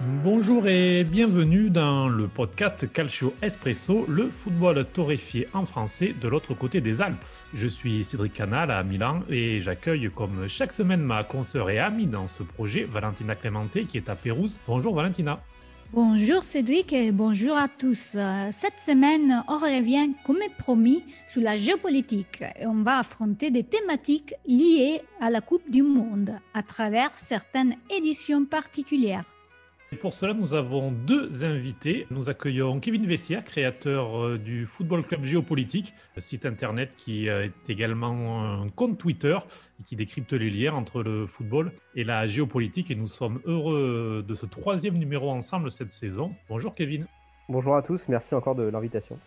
Bonjour et bienvenue dans le podcast Calcio Espresso, le football torréfié en français de l'autre côté des Alpes. Je suis Cédric Canal à Milan et j'accueille comme chaque semaine ma consoeur et amie dans ce projet, Valentina Clemente, qui est à Pérouse. Bonjour Valentina. Bonjour Cédric et bonjour à tous. Cette semaine, on revient comme promis sur la géopolitique et on va affronter des thématiques liées à la Coupe du Monde à travers certaines éditions particulières. Et pour cela, nous avons deux invités. Nous accueillons Kevin Vessia, créateur du Football Club Géopolitique, site internet qui est également un compte Twitter et qui décrypte les liens entre le football et la géopolitique. Et nous sommes heureux de ce troisième numéro ensemble cette saison. Bonjour Kevin. Bonjour à tous, merci encore de l'invitation.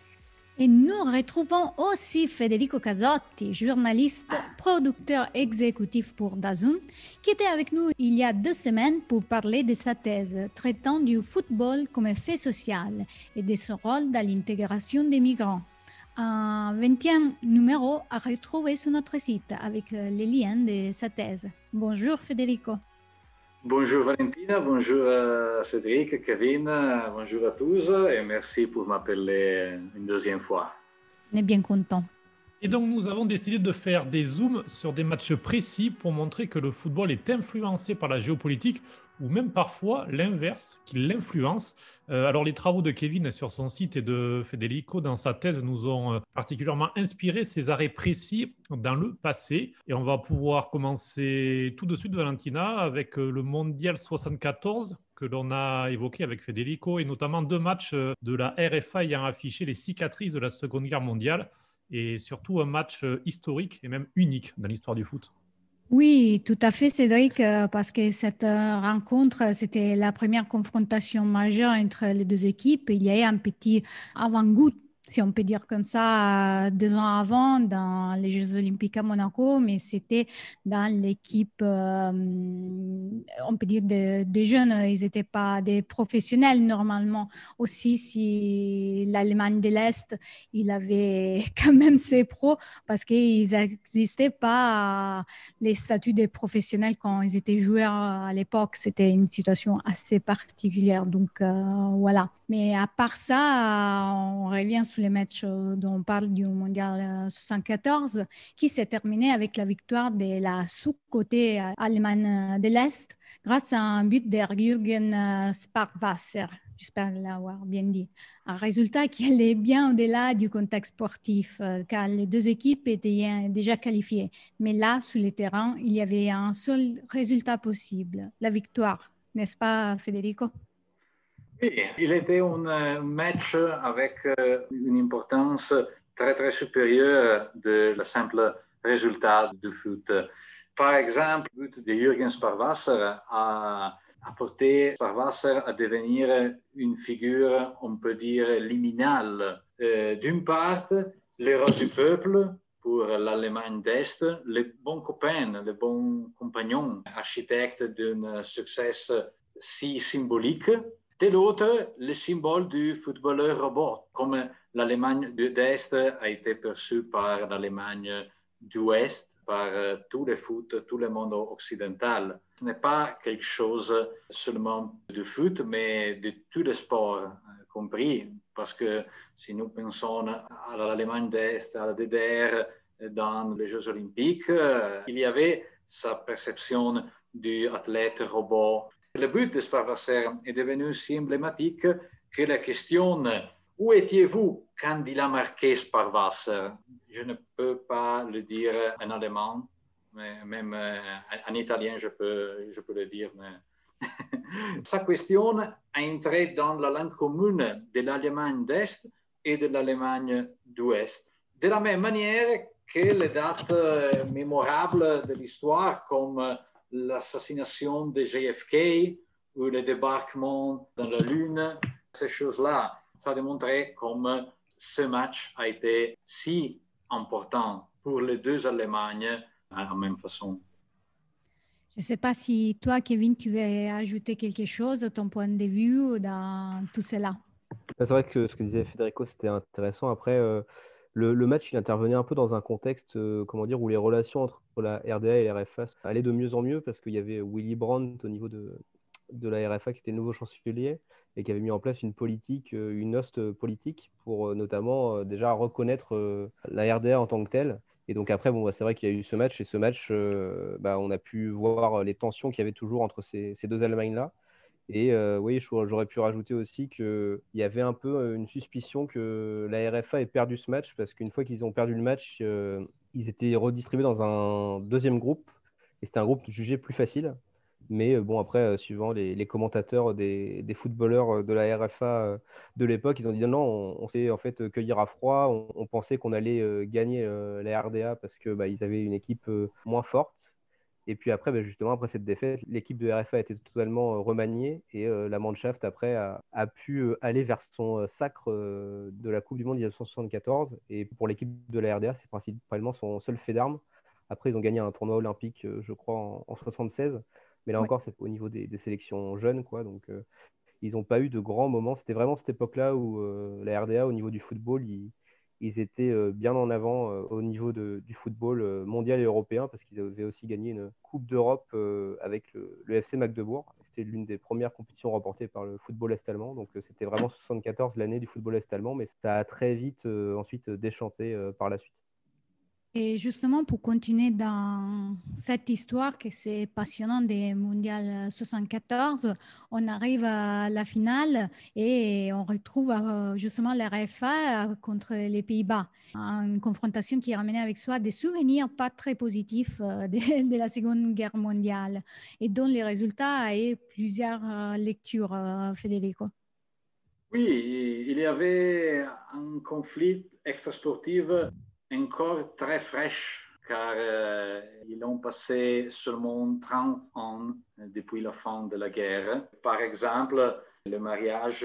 Et nous retrouvons aussi Federico Casotti, journaliste, producteur exécutif pour DAZN, qui était avec nous il y a 2 semaines pour parler de sa thèse traitant du football comme fait social et de son rôle dans l'intégration des migrants. Un 20e numéro à retrouver sur notre site avec les liens de sa thèse. Bonjour Federico. Bonjour Valentina, bonjour Cédric, Kevin, bonjour à tous et merci pour m'appeler une deuxième fois. On est bien content. Et donc nous avons décidé de faire des zooms sur des matchs précis pour montrer que le football est influencé par la géopolitique ou même parfois l'inverse, qu'il l'influence. Alors les travaux de Kevin sur son site et de Federico dans sa thèse nous ont particulièrement inspiré ces arrêts précis dans le passé. Et on va pouvoir commencer tout de suite, Valentina, avec le Mondial 74 que l'on a évoqué avec Federico et notamment 2 matchs de la RFA ayant affiché les cicatrices de la Seconde Guerre mondiale et surtout un match historique et même unique dans l'histoire du foot. Oui, tout à fait, Cédric, parce que cette rencontre, c'était la première confrontation majeure entre les deux équipes. Il y a eu un petit avant-goût, si on peut dire comme ça, 2 ans avant dans les Jeux Olympiques à Monaco, mais c'était dans l'équipe, on peut dire, des jeunes. Ils n'étaient pas des professionnels normalement. Aussi, si l'Allemagne de l'Est, il avait quand même ses pros parce qu'ils n'existaient pas les statuts des professionnels quand ils étaient joueurs à l'époque. C'était une situation assez particulière. Donc, voilà. Mais à part ça, on revient sur les matchs dont on parle du Mondial 74, qui s'est terminé avec la victoire de la sous-côté Allemagne de l'Est grâce à un but d'Jürgen Sparwasser. J'espère l'avoir bien dit. Un résultat qui allait bien au-delà du contexte sportif, car les deux équipes étaient déjà qualifiées. Mais là, sur le terrain, il y avait un seul résultat possible, la victoire. N'est-ce pas, Federico? Oui, il était un match avec une importance très très supérieure de le simple résultat du foot. Par exemple, le but de Jürgen Sparwasser a apporté Sparwasser à devenir une figure, on peut dire, liminale. D'une part, l'héros du peuple pour l'Allemagne d'Est, les bons copains, les bons compagnons, architectes d'un succès si symbolique. De l'autre, le symbole du footballeur robot, comme l'Allemagne d'Est a été perçue par l'Allemagne d'Ouest, par tout le foot, tout le monde occidental. Ce n'est pas quelque chose seulement du foot, mais de tous les sports compris, parce que si nous pensons à l'Allemagne d'Est, à la DDR, dans les Jeux Olympiques, il y avait sa perception du athlète robot. Le but de Sparwasser est devenu si emblématique que la question « Où étiez-vous quand il a marqué Sparwasser ?» Je ne peux pas le dire en allemand, mais même en italien, je peux le dire. Mais... Sa question a entré dans la langue commune de l'Allemagne d'Est et de l'Allemagne d'Ouest. De la même manière que les dates mémorables de l'histoire, comme l'assassination de JFK ou le débarquement dans la Lune, ces choses-là, ça a démontré comme ce match a été si important pour les deux Allemagnes de la même façon. Je ne sais pas si toi, Kevin, tu veux ajouter quelque chose, ton point de vue dans tout cela. C'est vrai que ce que disait Federico, c'était intéressant. Après, le match, il intervenait un peu dans un contexte, comment dire, où les relations entre la RDA et la RFA allaient de mieux en mieux parce qu'il y avait Willy Brandt au niveau de la RFA qui était le nouveau chancelier et qui avait mis en place une politique, une hoste politique pour notamment déjà reconnaître la RDA en tant que telle. Et donc après, bon, bah, c'est vrai qu'il y a eu ce match et ce match, bah, on a pu voir les tensions qu'il y avait toujours entre ces deux Allemagnes-là. Et oui, j'aurais pu rajouter aussi qu'il y avait un peu une suspicion que la RFA ait perdu ce match parce qu'une fois qu'ils ont perdu le match, ils étaient redistribués dans un deuxième groupe et c'était un groupe jugé plus facile. Mais bon, après, suivant les commentateurs des footballeurs de la RFA de l'époque, ils ont dit non, on s'est en fait cueillir à froid. On pensait qu'on allait gagner la RDA parce que bah, ils avaient une équipe moins forte. Et puis après, bah, justement, après cette défaite, l'équipe de RFA a été totalement remaniée et la Mannschaft après a pu aller vers son sacre de la Coupe du Monde 1974. Et pour l'équipe de la RDA, c'est principalement son seul fait d'armes. Après, ils ont gagné un tournoi olympique, je crois, en 76. Mais là Ouais. encore, c'est au niveau des sélections jeunes, quoi. Donc, ils n'ont pas eu de grands moments. C'était vraiment cette époque-là où la RDA, au niveau du football, ils étaient bien en avant au niveau du football mondial et européen parce qu'ils avaient aussi gagné une Coupe d'Europe avec le FC Magdebourg. C'était l'une des premières compétitions remportées par le football est-allemand. Donc, c'était vraiment 74 l'année du football est-allemand, mais ça a très vite ensuite déchanté par la suite. Et justement, pour continuer dans cette histoire que c'est passionnant des mondiales 74, on arrive à la finale et on retrouve justement la RFA contre les Pays-Bas. Une confrontation qui ramenait avec soi des souvenirs pas très positifs de la Seconde Guerre mondiale et dont les résultats et plusieurs lectures, Federico. Oui, il y avait un conflit extrasportif encore très fraîche, car ils ont passé seulement 30 ans depuis la fin de la guerre. Par exemple, le mariage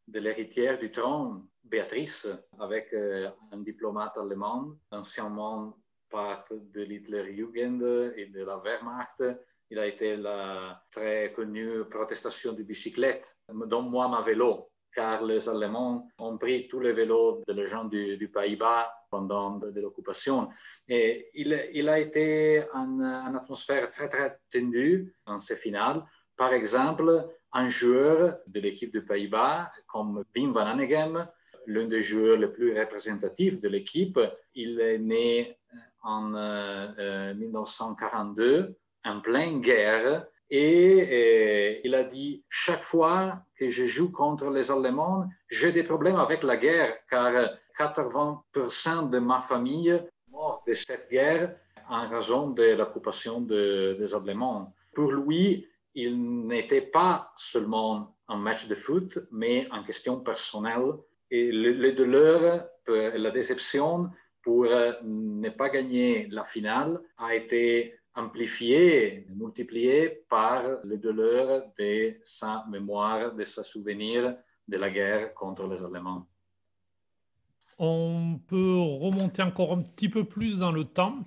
de l'héritière du trône, Béatrice, avec un diplomate allemand, anciennement part de l'Hitlerjugend et de la Wehrmacht. Il a été la très connue protestation de bicyclette. Donne-moi ma vélo, car les Allemands ont pris tous les vélos des gens du Pays-Bas pendant l'occupation. Et il a été une atmosphère très, très tendue dans ces finales. Par exemple, un joueur de l'équipe du Pays-Bas, comme Wim van Hanegem, l'un des joueurs les plus représentatifs de l'équipe, il est né en 1942, en pleine guerre. Et il a dit, chaque fois que je joue contre les Allemands, j'ai des problèmes avec la guerre, car 80% de ma famille est morte de cette guerre en raison de l'occupation des Allemands. Pour lui, il n'était pas seulement un match de foot, mais une question personnelle. Et le douleur, la déception pour ne pas gagner la finale a été amplifié, multiplié par le douleur de sa mémoire, de sa souvenir de la guerre contre les Allemands. On peut remonter encore un petit peu plus dans le temps,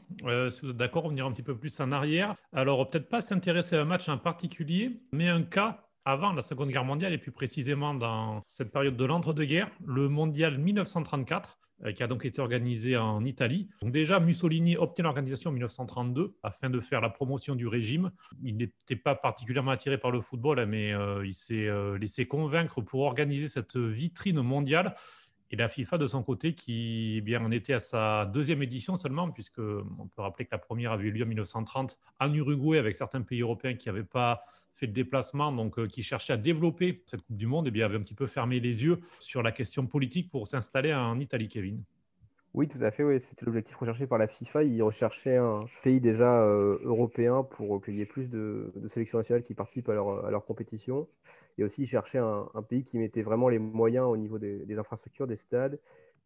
si vous êtes d'accord, revenir un petit peu plus en arrière. Alors, peut-être pas s'intéresser à un match en particulier, mais un cas avant la Seconde Guerre mondiale, et plus précisément dans cette période de l'entre-deux-guerres, le mondial 1934, qui a donc été organisé en Italie. Donc déjà, Mussolini obtient l'organisation en 1932 afin de faire la promotion du régime. Il n'était pas particulièrement attiré par le football, mais il s'est laissé convaincre pour organiser cette vitrine mondiale. Et la FIFA, de son côté, qui bien, en était à sa deuxième édition seulement, puisqu'on peut rappeler que la première avait eu lieu en 1930 en Uruguay, avec certains pays européens qui n'avaient pas fait de déplacement, donc qui cherchaient à développer cette Coupe du Monde, et bien avait un petit peu fermé les yeux sur la question politique pour s'installer en Italie, Kevin. Oui, tout à fait, oui. C'était l'objectif recherché par la FIFA. Ils recherchaient un pays déjà européen pour qu'il y ait plus de sélections nationales qui participent à leur compétition. Et aussi, ils cherchaient un pays qui mettait vraiment les moyens au niveau des infrastructures, des stades,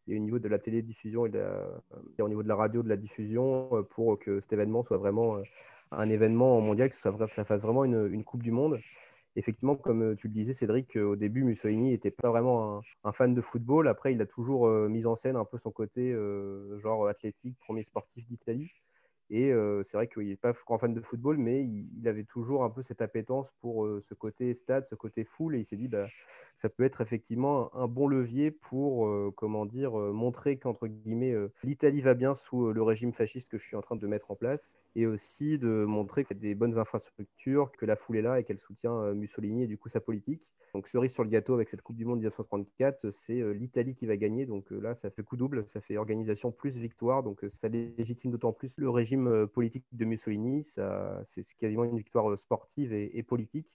et au niveau de la télédiffusion et au niveau de la radio, de la diffusion, pour que cet événement soit vraiment un événement mondial, que ça fasse vraiment une Coupe du Monde. Effectivement, comme tu le disais, Cédric, au début, Mussolini n'était pas vraiment un fan de football. Après, il a toujours mis en scène un peu son côté genre athlétique, premier sportif d'Italie. Et c'est vrai qu'il n'est pas grand fan de football, mais il avait toujours un peu cette appétence pour ce côté stade, ce côté foule. Et il s'est dit, bah, ça peut être effectivement un bon levier pour, comment dire, montrer qu'entre guillemets, l'Italie va bien sous le régime fasciste que je suis en train de mettre en place. Et aussi de montrer qu'il y a des bonnes infrastructures, que la foule est là et qu'elle soutient Mussolini et du coup sa politique. Donc cerise sur le gâteau avec cette Coupe du Monde 1934, c'est l'Italie qui va gagner. Donc là, ça fait coup double, ça fait organisation plus victoire. Donc ça légitime d'autant plus le régime politique de Mussolini. C'est quasiment une victoire sportive et politique.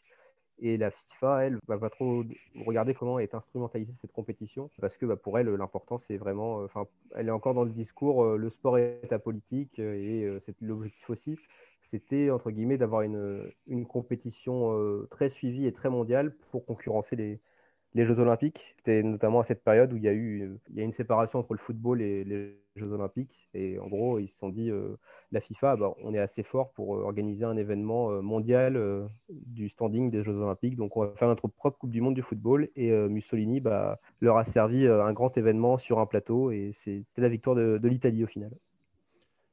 Et la FIFA, elle, va pas trop regarder comment est instrumentalisée cette compétition, parce que pour elle, l'important, c'est vraiment, elle est encore dans le discours, le sport est apolitique, et c'est l'objectif aussi. C'était, entre guillemets, d'avoir une compétition très suivie et très mondiale pour concurrencer les Jeux Olympiques. C'était notamment à cette période où il y a une séparation entre le football et les Jeux Olympiques. Et en gros, ils se sont dit, la FIFA, bah, on est assez fort pour organiser un événement mondial du standing des Jeux Olympiques. Donc, on va faire notre propre Coupe du Monde du football. Et Mussolini leur a servi un grand événement sur un plateau. Et c'était la victoire de l'Italie au final.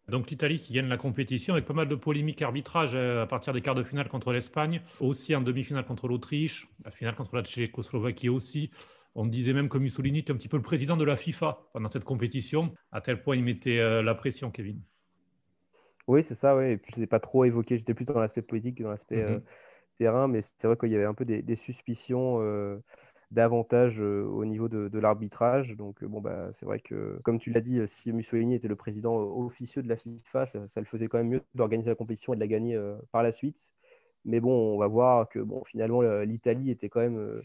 Donc l'Italie qui gagne la compétition avec pas mal de polémiques arbitrage à partir des quarts de finale contre l'Espagne, aussi en demi-finale contre l'Autriche, la finale contre la Tchécoslovaquie aussi. On disait même que Mussolini était un petit peu le président de la FIFA pendant cette compétition, à tel point il mettait la pression, Kevin. Oui, c'est ça, ouais. Et puis, je n'ai pas trop évoqué, j'étais plus dans l'aspect politique que dans l'aspect terrain, mais c'est vrai qu'il y avait un peu des suspicions davantage au niveau de l'arbitrage. Donc, bon, bah, c'est vrai que, comme tu l'as dit, si Mussolini était le président officieux de la FIFA, ça le faisait quand même mieux d'organiser la compétition et de la gagner par la suite. Mais bon, on va voir que bon, finalement, l'Italie était quand même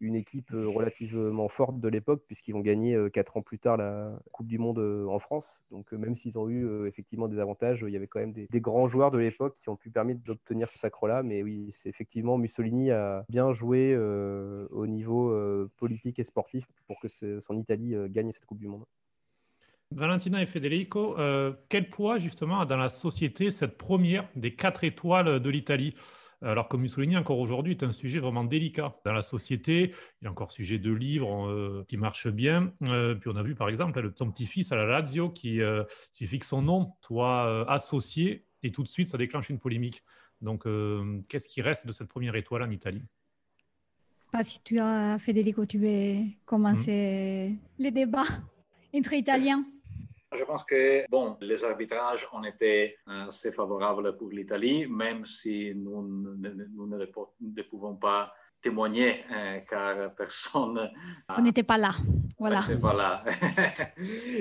une équipe relativement forte de l'époque, puisqu'ils vont gagner 4 ans plus tard la Coupe du Monde en France. Donc même s'ils ont eu effectivement des avantages, il y avait quand même des grands joueurs de l'époque qui ont pu permettre d'obtenir ce sacre-là. Mais oui, c'est effectivement Mussolini a bien joué au niveau politique et sportif pour que son Italie gagne cette Coupe du Monde. Valentina et Federico, quel poids justement a dans la société cette première des 4 étoiles de l'Italie? Alors que Mussolini, encore aujourd'hui, est un sujet vraiment délicat dans la société. Il est encore sujet de livres qui marchent bien. Puis on a vu par exemple son petit-fils à la Lazio qui suffit que son nom soit associé et tout de suite ça déclenche une polémique. Donc qu'est-ce qui reste de cette première étoile en Italie? Pas si tu as, Federico, tu veux commencer les débats entre Italiens. Je pense que bon, les arbitrages ont été assez favorables pour l'Italie, même si nous ne pouvons pas témoigner car personne. On n'était pas là. Voilà. Pas là.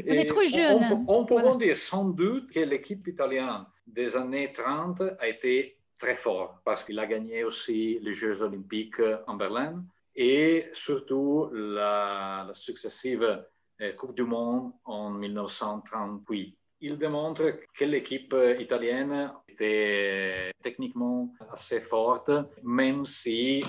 On est trop jeunes. On peut dire sans doute que l'équipe italienne des années 30 a été très forte parce qu'il a gagné aussi les Jeux Olympiques en Berlin et surtout la successive Coupe du Monde en 1938. Il démontre que l'équipe italienne était techniquement assez forte, même si,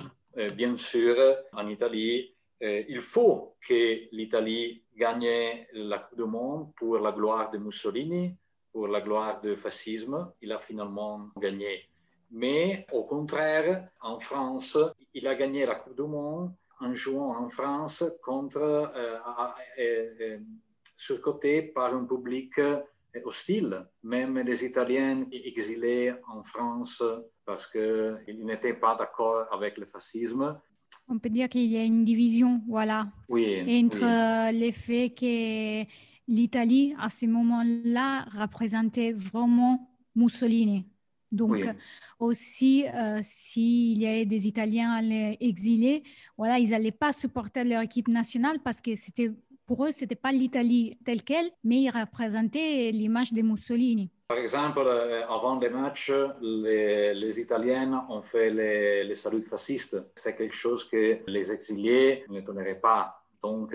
bien sûr, en Italie, il faut que l'Italie gagne la Coupe du Monde pour la gloire de Mussolini, pour la gloire du fascisme. Il a finalement gagné. Mais au contraire, en France, il a gagné la Coupe du Monde en jouant en France contre, surcoté par un public hostile. Même les Italiens exilés en France parce qu'ils n'étaient pas d'accord avec le fascisme. On peut dire qu'il y a une division, voilà, entre le fait que l'Italie, à ce moment-là, représentait vraiment Mussolini. Donc, aussi, s'il y avait des Italiens exilés, voilà, ils n'allaient pas supporter leur équipe nationale parce que pour eux, ce n'était pas l'Italie telle qu'elle, mais ils représentaient l'image de Mussolini. Par exemple, avant les matchs, les Italiens ont fait les saluts fascistes. C'est quelque chose que les exilés ne toléraient pas. Donc,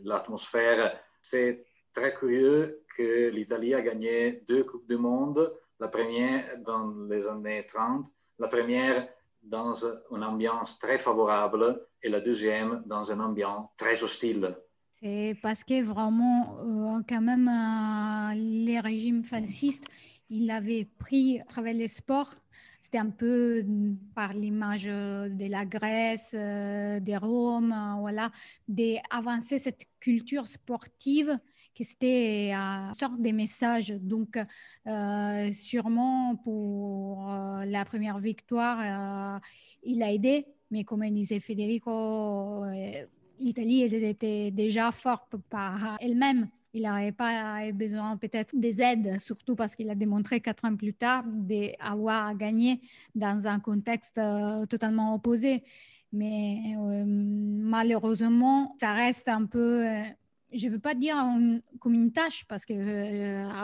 l'atmosphère, c'est très curieux que l'Italie a gagné 2 Coupes du Monde. La première dans les années 30, la première dans une ambiance très favorable et la deuxième dans une ambiance très hostile. C'est parce que vraiment, quand même, les régimes fascistes, ils avaient pris à travers les sports c'était un peu par l'image de la Grèce, de Rome, voilà, d'avancer cette culture sportive, que c'était une sorte de message. Donc, sûrement pour la première victoire, il a aidé, mais comme disait Federico, l'Italie était déjà forte par elle-même. Il n'avait pas besoin peut-être des aides, surtout parce qu'il a démontré 4 ans plus tard d'avoir gagné dans un contexte totalement opposé. Mais malheureusement, ça reste un peu, je ne veux pas dire comme une tâche, parce que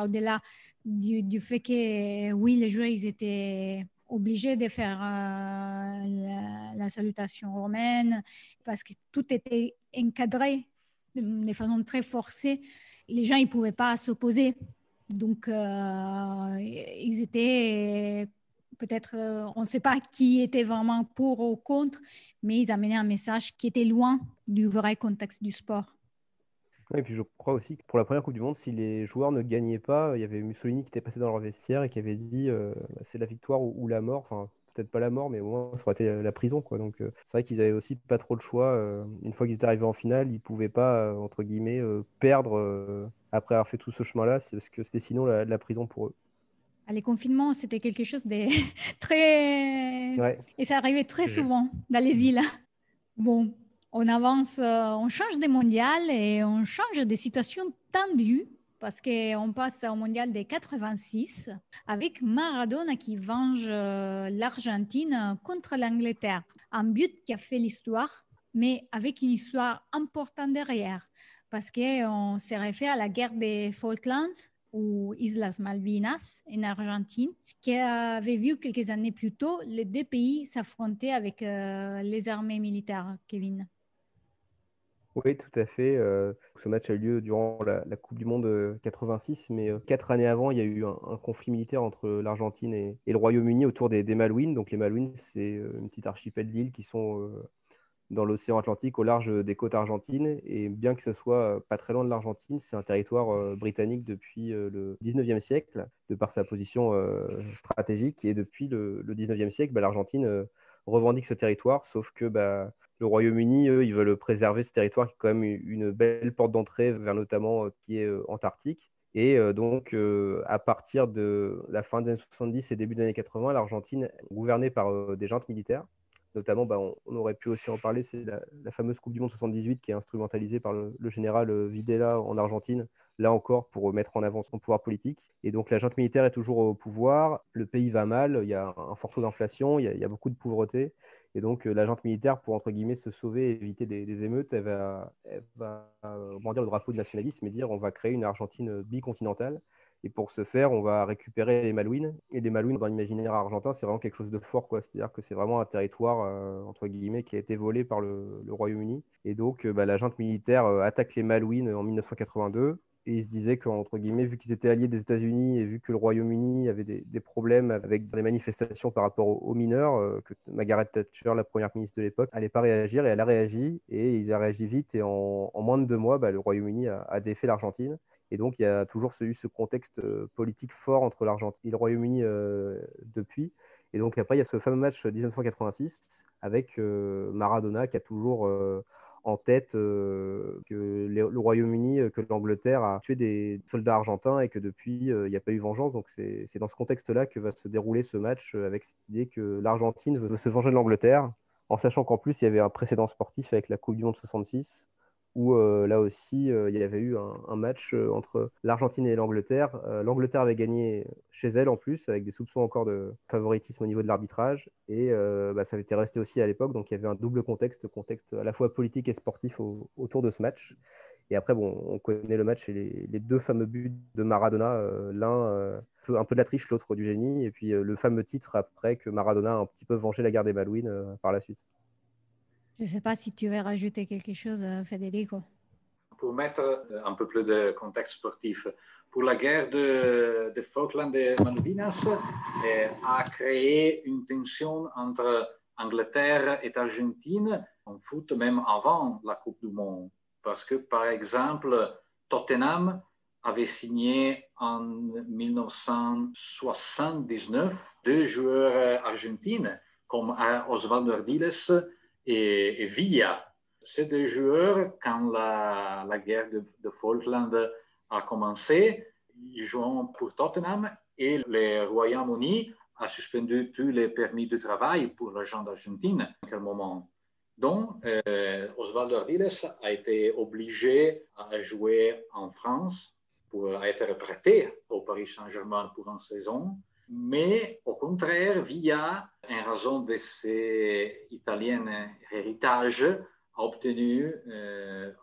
au-delà du fait que oui, les joueurs ils étaient obligés de faire la salutation romaine, parce que tout était encadré de façon très forcée. Les gens, ils ne pouvaient pas s'opposer. Donc, ils étaient peut-être, on ne sait pas qui était vraiment pour ou contre, mais ils amenaient un message qui était loin du vrai contexte du sport. Et puis je crois aussi que pour la première Coupe du Monde, si les joueurs ne gagnaient pas, il y avait Mussolini qui était passé dans leur vestiaire et qui avait dit c'est la victoire ou la mort. Enfin, peut-être pas la mort, mais au moins ça aurait été la prison, quoi. Donc c'est vrai qu'ils avaient aussi pas trop le choix. Une fois qu'ils étaient arrivés en finale, ils pouvaient pas, entre guillemets, perdre après avoir fait tout ce chemin-là, parce que c'était sinon la prison pour eux. Les confinements, c'était quelque chose de très... Ouais. Et ça arrivait très souvent dans les îles. Bon, on avance, on change de mondial et on change de situation tendue parce qu'on passe au mondial des 86 avec Maradona qui venge l'Argentine contre l'Angleterre. Un but qui a fait l'histoire, mais avec une histoire importante derrière parce qu'on s'est référé à la guerre des Falklands ou Islas Malvinas en Argentine, qui avait vu quelques années plus tôt les deux pays s'affronter avec les armées militaires, Kevin. Oui, tout à fait. Ce match a eu lieu durant la Coupe du Monde 86, mais 4 années avant, il y a eu un conflit militaire entre l'Argentine et le Royaume-Uni autour des Malouines. Donc les Malouines, c'est une petite archipel d'îles qui sont dans l'océan Atlantique au large des côtes argentines. Et bien que ce soit pas très loin de l'Argentine, c'est un territoire britannique depuis le 19e siècle, de par sa position stratégique. Et depuis le 19e siècle, l'Argentine revendique ce territoire, sauf que le Royaume-Uni, eux, ils veulent préserver ce territoire qui est quand même une belle porte d'entrée vers notamment qui est Antarctique. Et donc, à partir de la fin des années 70 et début des années 80, l'Argentine est gouvernée par des juntes militaires. Notamment, on aurait pu aussi en parler, c'est la fameuse Coupe du Monde 78 qui est instrumentalisée par le général Videla en Argentine, là encore pour mettre en avant son pouvoir politique. Et donc la junte militaire est toujours au pouvoir, le pays va mal, il y a un fort taux d'inflation, il y a beaucoup de pauvreté. Et donc la junte militaire, pour entre guillemets se sauver et éviter des émeutes, elle va brandir le drapeau du nationalisme et dire on va créer une Argentine bicontinentale. Et pour ce faire, on va récupérer les Malouines. Et les Malouines, dans l'imaginaire argentin, c'est vraiment quelque chose de fort, quoi. C'est-à-dire que c'est vraiment un territoire, entre guillemets, qui a été volé par le Royaume-Uni. Et donc, la junte militaire attaque les Malouines en 1982. Et ils se disaient qu'entre guillemets, vu qu'ils étaient alliés des États-Unis et vu que le Royaume-Uni avait des problèmes avec des manifestations par rapport aux mineurs, que Margaret Thatcher, la première ministre de l'époque, n'allait pas réagir. Et elle a réagi. Et ils ont réagi vite. Et en moins de 2 mois, le Royaume-Uni a défait l'Argentine. Et donc, il y a toujours eu ce contexte politique fort entre l'Argentine et le Royaume-Uni depuis. Et donc, après, il y a ce fameux match 1986 avec Maradona qui a toujours en tête que le Royaume-Uni, que l'Angleterre a tué des soldats argentins et que depuis, il n'y a pas eu vengeance. Donc, c'est dans ce contexte-là que va se dérouler ce match avec cette idée que l'Argentine veut se venger de l'Angleterre, en sachant qu'en plus, il y avait un précédent sportif avec la Coupe du Monde 66 où là aussi, il y avait eu un match entre l'Argentine et l'Angleterre. L'Angleterre avait gagné chez elle en plus, avec des soupçons encore de favoritisme au niveau de l'arbitrage. Et ça avait été resté aussi à l'époque, donc il y avait un double contexte à la fois politique et sportif autour de ce match. Et après, on connaît le match et les 2 fameux buts de Maradona, l'un un peu de la triche, l'autre du génie. Et puis le fameux titre après que Maradona a un petit peu vengé la guerre des Malouines par la suite. Je ne sais pas si tu veux rajouter quelque chose, Federico. Pour mettre un peu plus de contexte sportif, pour la guerre de Falkland et Malvinas a créé une tension entre Angleterre et Argentine en foot même avant la Coupe du Monde. Parce que, par exemple, Tottenham avait signé en 1979 deux joueurs argentins comme Osvaldo Ardiles et Villa. Ces deux joueurs, quand la guerre de Falkland a commencé, ils jouent pour Tottenham et le Royaume-Uni a suspendu tous les permis de travail pour les gens d'Argentine à quel moment. Donc, Osvaldo Ardiles a été obligé à jouer en France pour être prêté au Paris Saint-Germain pour une saison. Mais au contraire, Villa, en raison de ses italiens héritages, a obtenu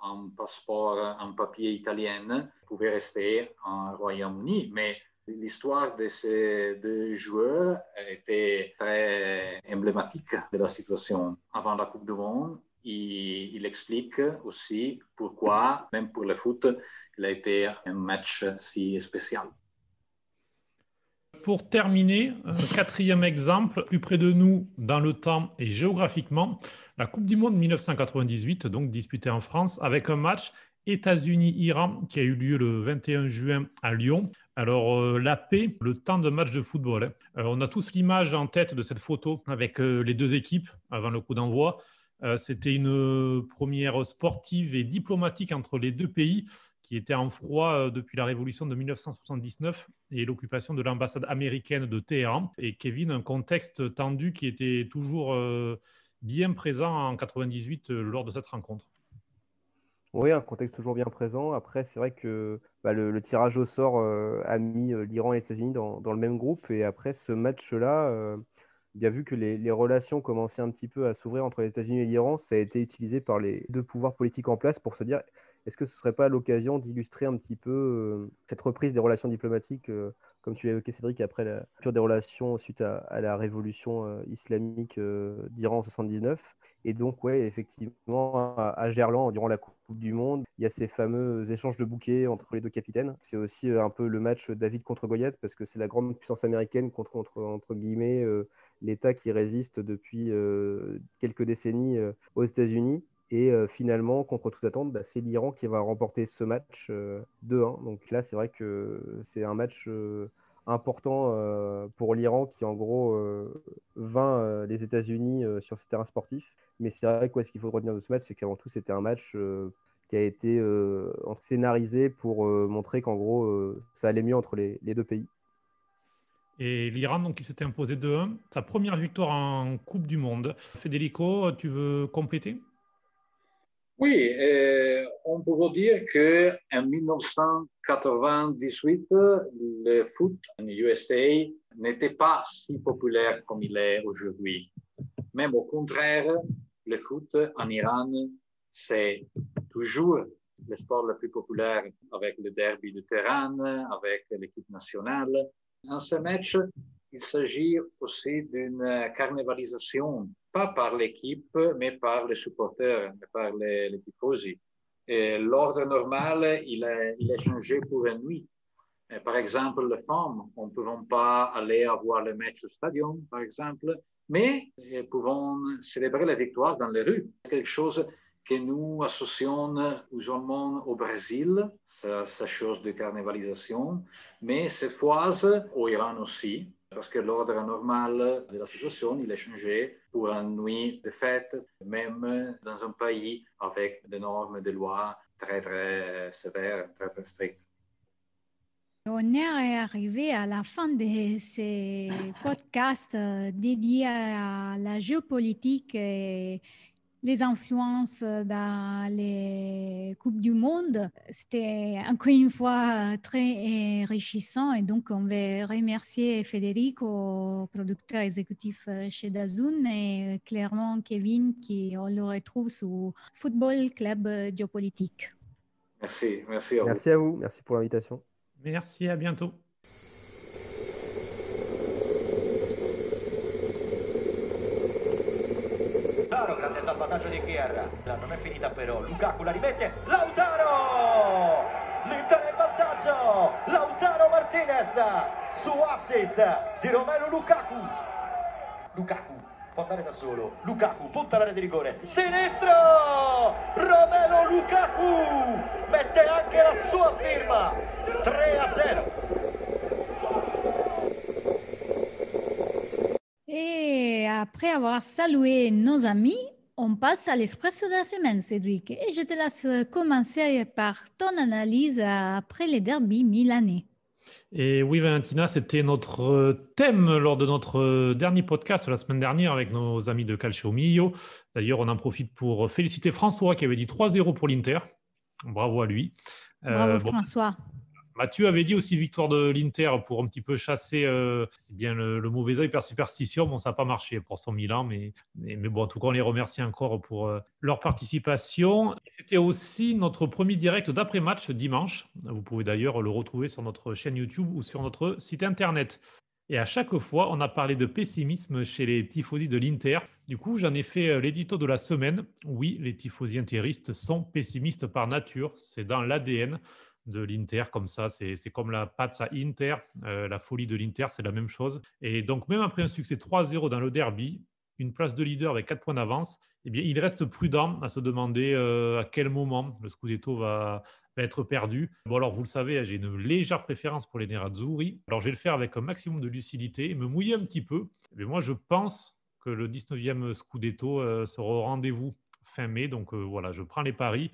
un passeport, un papier italien, pouvait rester en Royaume-Uni. Mais l'histoire de ces deux joueurs était très emblématique de la situation. Avant la Coupe du Monde, il explique aussi pourquoi, même pour le foot, il a été un match si spécial. Pour terminer, un quatrième exemple, plus près de nous dans le temps et géographiquement, la Coupe du Monde 1998, donc disputée en France, avec un match États-Unis-Iran qui a eu lieu le 21 juin à Lyon. Alors, la paix, le temps de match de football. On a tous l'image en tête de cette photo avec les deux équipes avant le coup d'envoi. C'était une première sportive et diplomatique entre les deux pays qui était en froid depuis la révolution de 1979 et l'occupation de l'ambassade américaine de Téhéran. Et Kevin, un contexte tendu qui était toujours bien présent en 98 lors de cette rencontre. Oui, un contexte toujours bien présent. Après, c'est vrai que le tirage au sort a mis l'Iran et les États-Unis dans le même groupe. Et après ce match-là, bien vu que les relations commençaient un petit peu à s'ouvrir entre les États-Unis et l'Iran, ça a été utilisé par les deux pouvoirs politiques en place pour se dire est-ce que ce ne serait pas l'occasion d'illustrer un petit peu cette reprise des relations diplomatiques, comme tu l'as évoqué, Cédric, après la rupture des relations suite à la révolution islamique d'Iran en 79. Et donc, ouais, effectivement, à Gerland, durant la Coupe du Monde, il y a ces fameux échanges de bouquets entre les deux capitaines. C'est aussi un peu le match David contre Goliath, parce que c'est la grande puissance américaine contre entre guillemets, l'État qui résiste depuis quelques décennies aux États-Unis. Et finalement, contre toute attente, c'est l'Iran qui va remporter ce match 2-1. Donc là, c'est vrai que c'est un match important pour l'Iran qui, en gros, vainc les États-Unis sur ce terrain sportif. Mais c'est vrai que ce qu'il faut retenir de ce match, c'est qu'avant tout, c'était un match qui a été scénarisé pour montrer qu'en gros, ça allait mieux entre les deux pays. Et l'Iran, donc, qui s'était imposé 2-1, sa première victoire en Coupe du Monde. Federico, tu veux compléter ? Oui, on pourrait dire qu'en 1998, le foot en USA n'était pas si populaire comme il est aujourd'hui. Même au contraire, le foot en Iran, c'est toujours le sport le plus populaire avec le derby de Téhéran, avec l'équipe nationale. Dans ce match, il s'agit aussi d'une carnavalisation, pas par l'équipe, mais par les supporters, par les tifosi. L'ordre normal, il est changé pour une nuit. Par exemple, les femmes, on ne peut pas aller voir le match au stadion, par exemple, mais elles peuvent célébrer la victoire dans les rues. C'est quelque chose que nous associons usuellement au Brésil, cette chose de carnavalisation, mais cette fois au Iran aussi, parce que l'ordre normal de la situation, il est changé pour une nuit de fête, même dans un pays avec des normes de loi très, très sévères, très, très strictes. On est arrivé à la fin de ces podcasts dédiés à la géopolitique et les influences dans les Coupes du Monde. C'était encore une fois très enrichissant et donc on veut remercier Federico, producteur exécutif chez DAZN, et clairement Kevin qui on le retrouve sur Football Club Géopolitique. Merci à vous. Merci à vous, merci pour l'invitation. Merci, à bientôt. Grande salvataggio di Guerra, non è finita però, Lukaku la rimette, Lautaro! L'Inter è in vantaggio, Lautaro Martinez su assist di Romelu Lukaku. Lukaku può andare da solo, Lukaku punta all'area di rigore, sinistro! Romelu Lukaku mette anche la sua firma. 3-0. Et après avoir salué nos amis, on passe à l'espresso de la semaine, Cédric. Et je te laisse commencer par ton analyse après les derbys milanais. Et oui, Valentina, c'était notre thème lors de notre dernier podcast la semaine dernière avec nos amis de Calcio Mio. D'ailleurs, on en profite pour féliciter François qui avait dit 3-0 pour l'Inter. Bravo à lui. Bravo François. Mathieu avait dit aussi victoire de l'Inter pour un petit peu chasser le mauvais œil par superstition. Bon, ça n'a pas marché pour son Milan, mais bon, en tout cas, on les remercie encore pour leur participation. C'était aussi notre premier direct d'après-match dimanche. Vous pouvez d'ailleurs le retrouver sur notre chaîne YouTube ou sur notre site internet. Et à chaque fois, on a parlé de pessimisme chez les tifosi de l'Inter. Du coup, j'en ai fait l'édito de la semaine. Oui, les tifosi interistes sont pessimistes par nature. C'est dans l'ADN de l'Inter, comme ça, c'est comme la pazza Inter, la folie de l'Inter, c'est la même chose. Et donc, même après un succès 3-0 dans le derby, une place de leader avec 4 points d'avance, eh bien, il reste prudent à se demander à quel moment le Scudetto va être perdu. Bon, alors, vous le savez, j'ai une légère préférence pour les Nerazzurri. Alors, je vais le faire avec un maximum de lucidité et me mouiller un petit peu. Mais moi, je pense que le 19e Scudetto sera au rendez-vous fin mai. Donc, voilà, je prends les paris.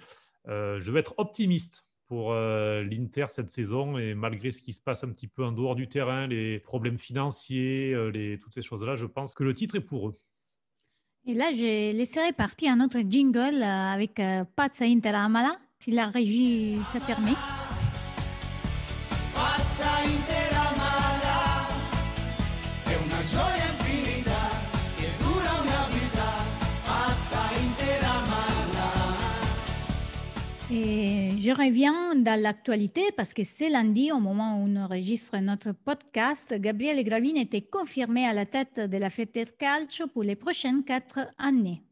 Je vais être optimiste pour l'Inter cette saison, et malgré ce qui se passe un petit peu en dehors du terrain, les problèmes financiers, toutes ces choses-là, je pense que le titre est pour eux. Et là, je laisserai partir un autre jingle avec Pazza Inter Amala, si la régie ça permet. Pazza Inter Amala, è una gioia infinita che dura una vita. Pazza Inter Amala. Et je reviens dans l'actualité parce que c'est lundi, au moment où on enregistre notre podcast, Gabriele Gravina était confirmé à la tête de la Federcalcio pour les prochaines 4 années.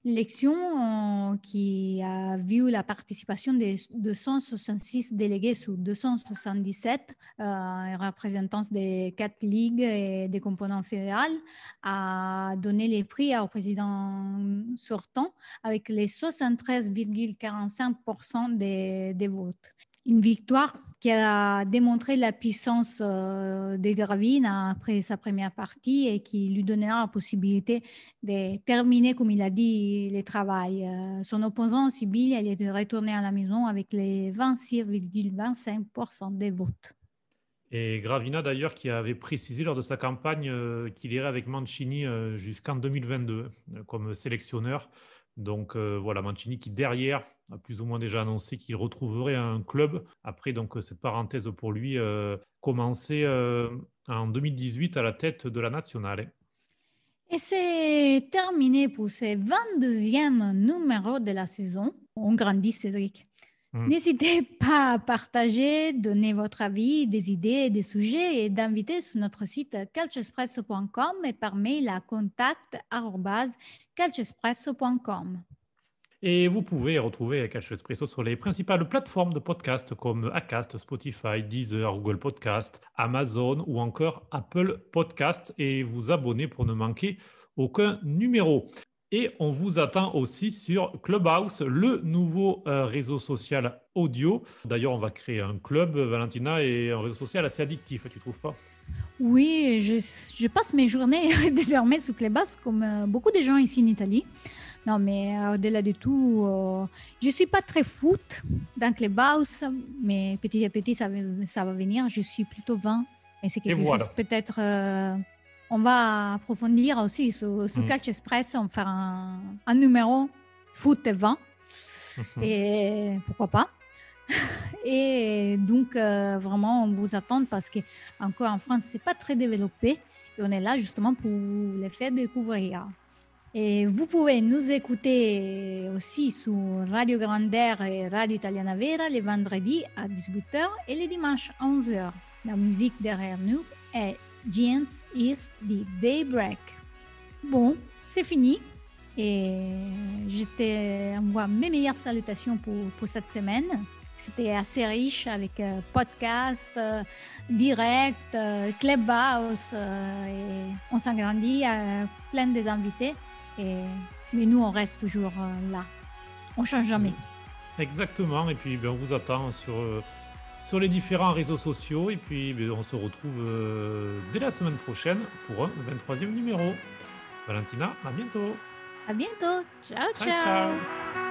L'élection qui a vu la participation de 266 délégués sur 277 représentants des 4 ligues et des composants fédérales a donné les prix au président sortant avec les 73,45% des votes. Une victoire qui a démontré la puissance de Gravina après sa première partie et qui lui donnera la possibilité de terminer, comme il a dit, le travail. Son opposant, Sibylle, elle est retournée à la maison avec les 26,25% des votes. Et Gravina, d'ailleurs, qui avait précisé lors de sa campagne qu'il irait avec Mancini jusqu'en 2022 comme sélectionneur. Donc voilà, Mancini qui derrière a plus ou moins déjà annoncé qu'il retrouverait un club. Après, donc cette parenthèse pour lui, commencer en 2018 à la tête de la Nazionale. Et c'est terminé pour ce 22e numéro de la saison. On grandit, Cédric. N'hésitez pas à partager, donner votre avis, des idées, des sujets et d'inviter sur notre site calcioespresso.com et par mail à contact@calcioespresso.com. Et vous pouvez retrouver Calcio Espresso sur les principales plateformes de podcast comme Acast, Spotify, Deezer, Google Podcast, Amazon ou encore Apple Podcast et vous abonner pour ne manquer aucun numéro. Et on vous attend aussi sur Clubhouse, le nouveau réseau social audio. D'ailleurs, on va créer un club, Valentina, et un réseau social assez addictif, tu ne trouves pas? Oui, je passe mes journées désormais sous Clubhouse comme beaucoup de gens ici en Italie. Non, mais au-delà de tout, je ne suis pas très foot dans Clubhouse, mais petit à petit, ça va venir. Je suis plutôt vin. Et c'est quelque chose, peut-être, on va approfondir aussi sur Calcio Espresso, on va faire un numéro foot et vin. Et pourquoi pas. Et donc, vraiment, on vous attend parce qu'encore en France, ce n'est pas très développé. Et on est là justement pour les faire découvrir. Et vous pouvez nous écouter aussi sur Radio Grand'Air et Radio Italiana Vera les vendredis à 18h et les dimanches à 11h. La musique derrière nous est Jeans is the Daybreak. Bon, c'est fini. Et je t'envoie mes meilleures salutations pour cette semaine. C'était assez riche avec podcast, direct, Clubhouse. Et on s'agrandit à plein des invités. Mais nous, on reste toujours là. On ne change jamais. Exactement. Et puis, on vous attend sur les différents réseaux sociaux. Et puis, on se retrouve dès la semaine prochaine pour un 23e numéro. Valentina, à bientôt. À bientôt. Ciao, Ciao, ciao.